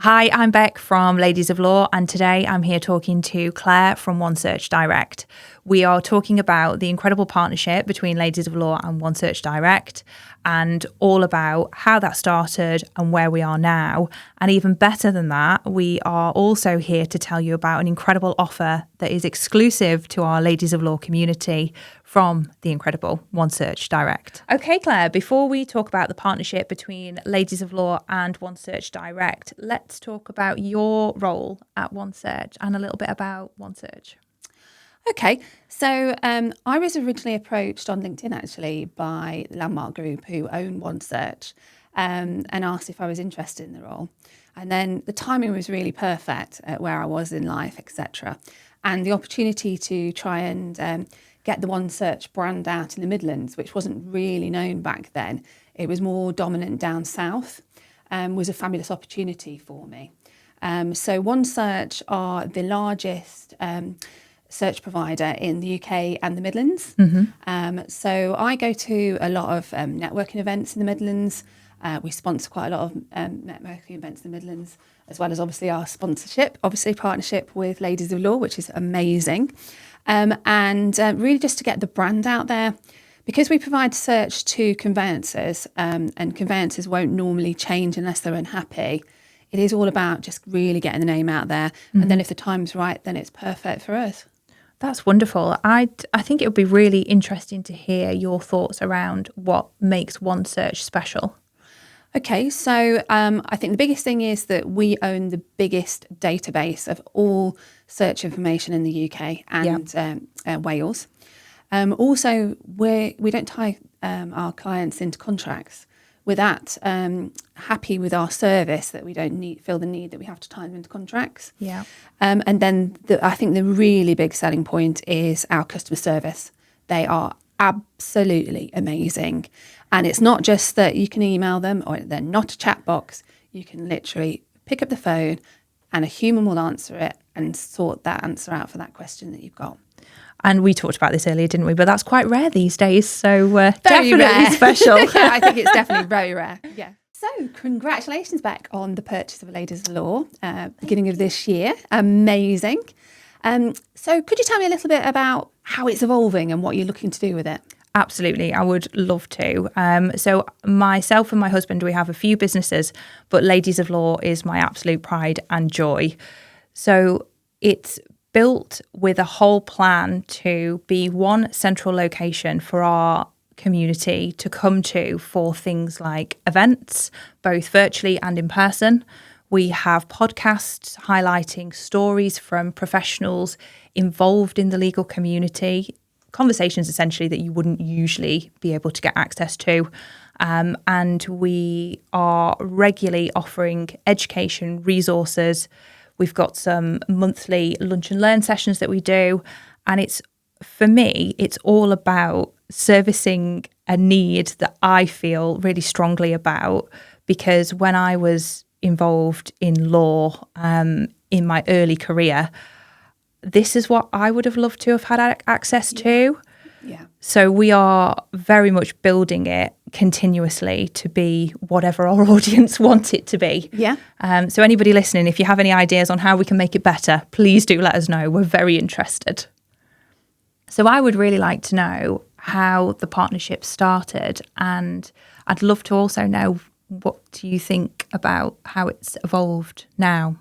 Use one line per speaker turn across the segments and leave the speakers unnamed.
Hi, I'm Beck from Ladies of Law, and today I'm here talking to Claire from OneSearch Direct. We are talking about the incredible partnership between Ladies of Law and OneSearch Direct, and all about how that started and where we are now. And even better than that, we are also here to tell you about an incredible offer that is exclusive to our Ladies of Law community from the incredible OneSearch Direct. Okay, Claire, before we talk about the partnership between Ladies of Law and OneSearch Direct, let's talk about your role at OneSearch and a little bit about OneSearch.
Okay, so I was originally approached on LinkedIn actually by the Landmark Group who own OneSearch and asked if I was interested in the role. And then the timing was really perfect at where I was in life, etc. And the opportunity to try and get the OneSearch brand out in the Midlands, which wasn't really known back then. It was more dominant down south, was a fabulous opportunity for me. So OneSearch are the largest search provider in the UK and the Midlands. So I go to a lot of networking events in the Midlands. We sponsor quite a lot of networking events in the Midlands, as well as obviously our partnership with Ladies of Law, which is amazing. And really just to get the brand out there, because we provide search to conveyancers, and conveyancers won't normally change unless they're unhappy. It is all about just really getting the name out there. And then if the time's right, then it's perfect for us.
That's wonderful. I think it would be really interesting to hear your thoughts around what makes OneSearch special.
Okay, so I think the biggest thing is that we own the biggest database of all search information in the UK and Wales. Also, we don't tie our clients into contracts. We're that happy with our service that we don't feel the need that we have to tie them into contracts.
Yeah.
And then I think the really big selling point is our customer service. They are absolutely amazing. And it's not just that you can email them or they're not a chat box. You can literally pick up the phone and a human will answer it and sort that answer out for that question that you've got.
And we talked about this earlier, didn't we? But that's quite rare these days. So definitely
rare.
Special.
Yeah, I think it's definitely very rare. Yeah. So congratulations, Beck, on the purchase of Ladies of Law, beginning of this year. Amazing. So could you tell me a little bit about how it's evolving and what you're looking to do with it?
Absolutely, I would love to. So myself and my husband, we have a few businesses, but Ladies of Law is my absolute pride and joy. So it's built with a whole plan to be one central location for our community to come to for things like events, both virtually and in person. We have podcasts highlighting stories from professionals involved in the legal community, conversations essentially that you wouldn't usually be able to get access to. And we are regularly offering education resources. We've got some monthly lunch and learn sessions that we do. And for me, it's all about servicing a need that I feel really strongly about, because when I was involved in law in my early career, this is what I would have loved to have had access to.
Yeah.
So we are very much building it continuously to be whatever our audience want it to be.
Yeah.
So anybody listening, if you have any ideas on how we can make it better, please do let us know. We're very interested. So I would really like to know how the partnership started, and I'd love to also know, what do you think about how it's evolved now?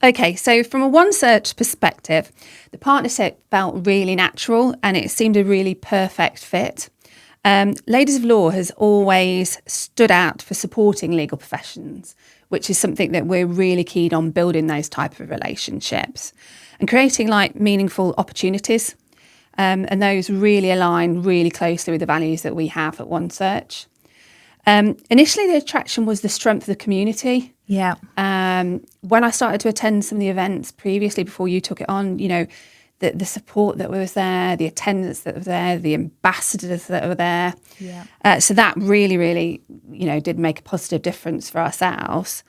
Okay, so from a OneSearch perspective, the partnership felt really natural and it seemed a really perfect fit. Ladies of Law has always stood out for supporting legal professions, which is something that we're really keen on, building those type of relationships and creating meaningful opportunities. And those really align really closely with the values that we have at OneSearch. Initially, the attraction was the strength of the community.
Yeah.
When I started to attend some of the events previously, before you took it on, the support that was there, the attendance that was there, the ambassadors that were there.
Yeah.
So that really, really, did make a positive difference for ourselves.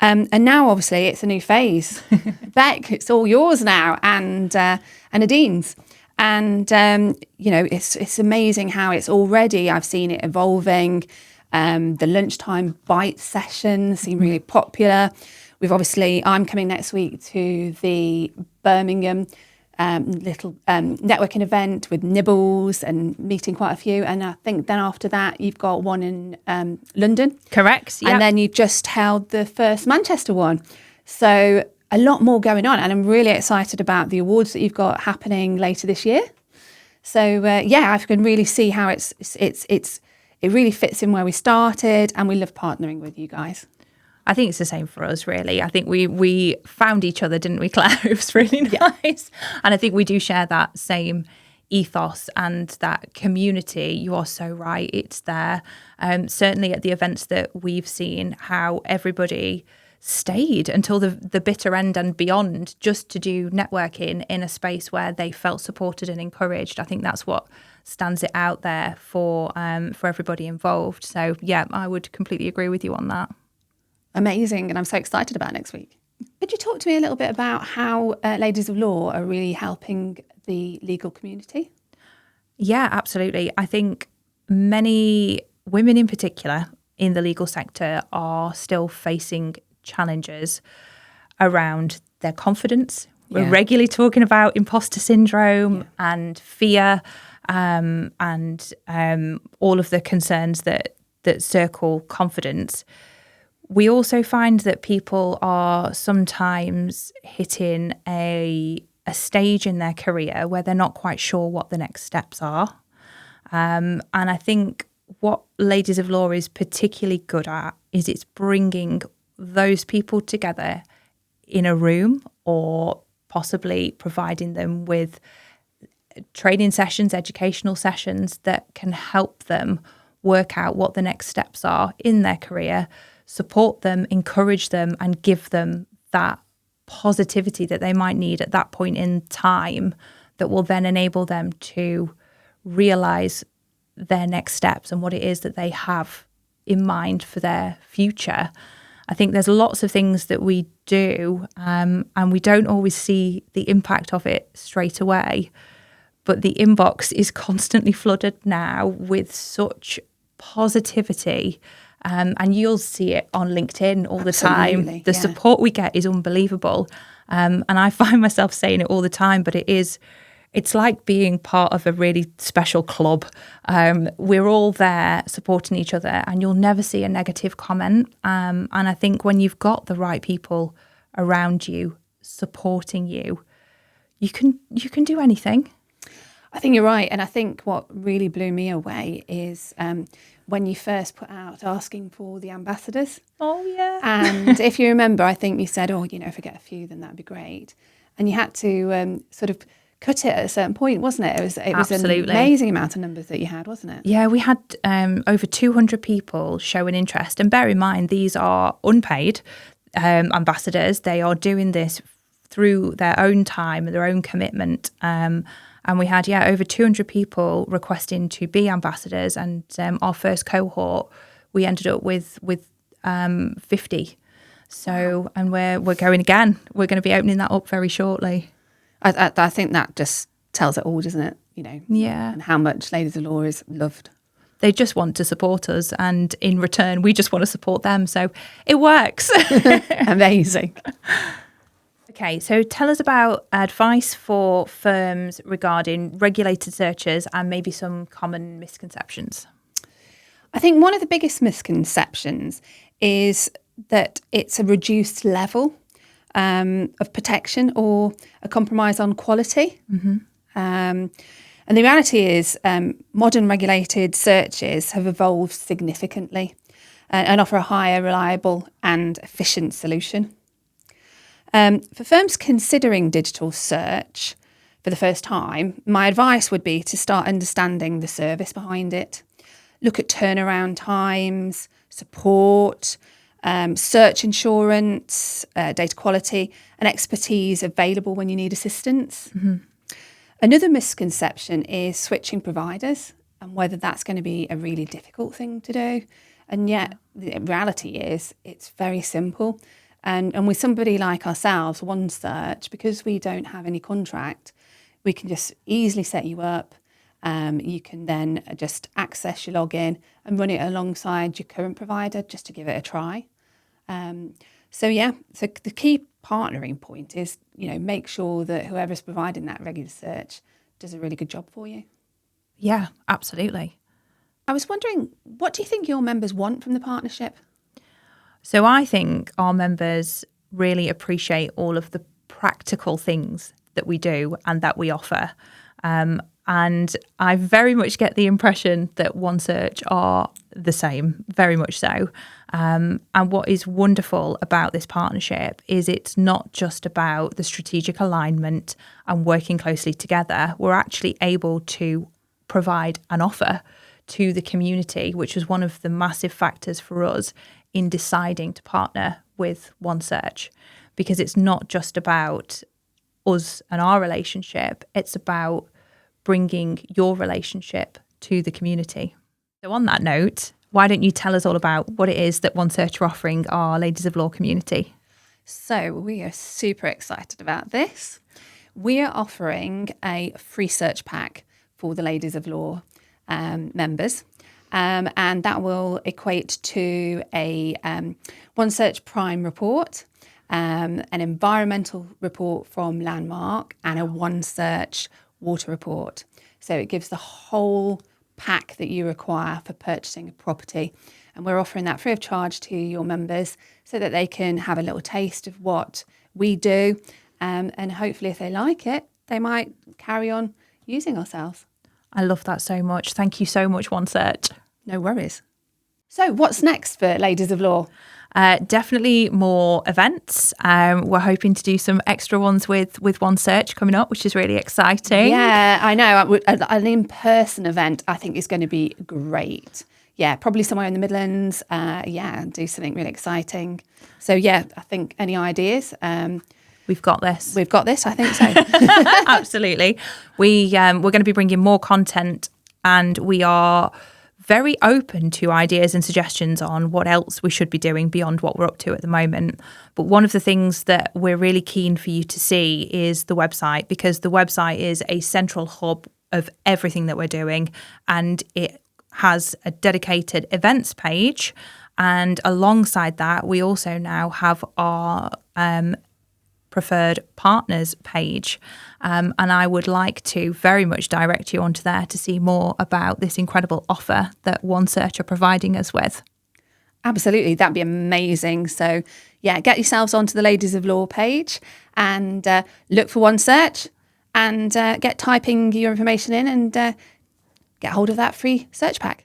And now, obviously, it's a new phase. Beck, it's all yours now, and Nadine's. And, it's amazing how it's already, I've seen it evolving. The lunchtime bite sessions seem really popular. I'm coming next week to the Birmingham little networking event with Nibbles and meeting quite a few. And I think then after that, you've got one in London.
Correct. Yep.
And then you've just held the first Manchester one. So a lot more going on. And I'm really excited about the awards that you've got happening later this year. So I can really see how it really fits in where we started, and we love partnering with you guys.
I think it's the same for us, really. I think we found each other, didn't we, Claire? It was really nice. And I think we do share that same ethos and that community. You are so right. It's there. Certainly at the events that we've seen, how everybody stayed until the bitter end and beyond, just to do networking in a space where they felt supported and encouraged. I think that's what stands it out there for everybody involved. So yeah, I would completely agree with you on that.
Amazing, and I'm so excited about next week. Could you talk to me a little bit about how Ladies of Law are really helping the legal community?
Yeah, absolutely. I think many women in particular in the legal sector are still facing challenges around their confidence. We're regularly talking about imposter syndrome and fear and all of the concerns that circle confidence. We also find that people are sometimes hitting a stage in their career where they're not quite sure what the next steps are. And I think what Ladies of Law is particularly good at is it's bringing those people together in a room, or possibly providing them with training sessions, educational sessions that can help them work out what the next steps are in their career, support them, encourage them, and give them that positivity that they might need at that point in time that will then enable them to realise their next steps and what it is that they have in mind for their future. I think there's lots of things that we do and we don't always see the impact of it straight away. But the inbox is constantly flooded now with such positivity. And you'll see it on LinkedIn all the time. The support we get is unbelievable. And I find myself saying it all the time, but it's like being part of a really special club. We're all there supporting each other, and you'll never see a negative comment. And I think when you've got the right people around you supporting you, you can do anything.
I think you're right. And I think what really blew me away is when you first put out asking for the ambassadors.
Oh, yeah.
And if you remember, I think you said, if I get a few, then that'd be great. And you had to sort of cut it at a certain point, wasn't it? It was an amazing amount of numbers that you had, wasn't it?
Yeah, we had over 200 people show an interest. And bear in mind, these are unpaid ambassadors. They are doing this through their own time and their own commitment. And we had, over 200 people requesting to be ambassadors. And our first cohort, we ended up with 50. So, wow. And we're going again. We're going to be opening that up very shortly.
I think that just tells it all, doesn't it?
Yeah.
And how much Ladies of Law is loved.
They just want to support us, and in return, we just want to support them. So it works.
Amazing.
Okay, so tell us about advice for firms regarding regulated searches and maybe some common misconceptions.
I think one of the biggest misconceptions is that it's a reduced level of protection or a compromise on quality. Mm-hmm. And the reality is modern regulated searches have evolved significantly and offer a higher, reliable and efficient solution. For firms considering digital search for the first time, my advice would be to start understanding the service behind it. Look at turnaround times, support, search insurance, data quality, and expertise available when you need assistance. Mm-hmm. Another misconception is switching providers and whether that's going to be a really difficult thing to do. And yet the reality is it's very simple. And with somebody like ourselves, OneSearch, because we don't have any contract, we can just easily set you up You can then just access your login and run it alongside your current provider just to give it a try. So the key partnering point is, make sure that whoever's providing that regular search does a really good job for you.
Yeah, absolutely.
I was wondering, what do you think your members want from the partnership?
So I think our members really appreciate all of the practical things that we do and that we offer. And I very much get the impression that OneSearch are the same, very much so. And what is wonderful about this partnership is it's not just about the strategic alignment and working closely together. We're actually able to provide an offer to the community, which was one of the massive factors for us in deciding to partner with OneSearch, because it's not just about us and our relationship, it's about bringing your relationship to the community. So on that note, why don't you tell us all about what it is that OneSearch are offering our Ladies of Law community?
So we are super excited about this. We are offering a free search pack for the Ladies of Law members. And that will equate to a OneSearch Prime report, an environmental report from Landmark, and a OneSearch water report. So it gives the whole pack that you require for purchasing a property. And we're offering that free of charge to your members so that they can have a little taste of what we do. And hopefully if they like it, they might carry on using ourselves.
I love that so much. Thank you so much, OneSearch.
No worries. So what's next for Ladies of Law?
Definitely more events. We're hoping to do some extra ones with OneSearch coming up, which is really exciting.
Yeah, I know. An in-person event, I think, is going to be great. Yeah, probably somewhere in the Midlands. Do something really exciting. So, I think any ideas?
We've got this.
We've got this, I think so.
Absolutely. We're going to be bringing more content, and we are very open to ideas and suggestions on what else we should be doing beyond what we're up to at the moment. But one of the things that we're really keen for you to see is the website, because the website is a central hub of everything that we're doing, and it has a dedicated events page. And alongside that, we also now have our preferred partners page. And I would like to very much direct you onto there to see more about this incredible offer that OneSearch are providing us with.
Absolutely, that'd be amazing. So get yourselves onto the Ladies of Law page and look for OneSearch and get typing your information in and get hold of that free search pack.